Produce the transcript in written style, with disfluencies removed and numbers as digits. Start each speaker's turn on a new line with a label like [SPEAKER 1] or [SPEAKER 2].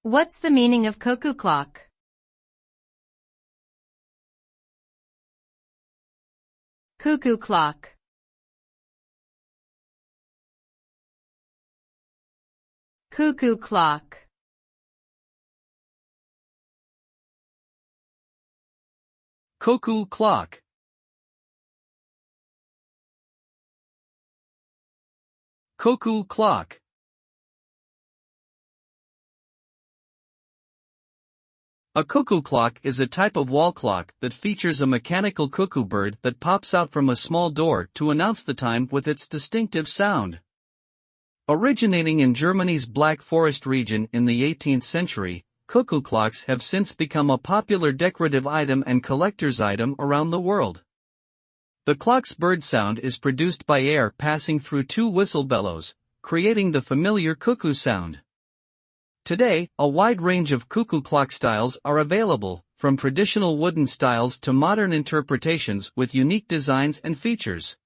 [SPEAKER 1] What's the meaning of cuckoo clock? Cuckoo clock. Cuckoo clock.
[SPEAKER 2] Cuckoo clock. Cuckoo clock. A cuckoo clock is a type of wall clock that features a mechanical cuckoo bird that pops out from a small door to announce the time with its distinctive sound. Originating in Germany's Black Forest region in the 18th century, cuckoo clocks have since become a popular decorative item and collector's item around the world. The clock's bird sound is produced by air passing through two whistle bellows, creating the familiar cuckoo sound. Today, a wide range of cuckoo clock styles are available, from traditional wooden styles to modern interpretations with unique designs and features.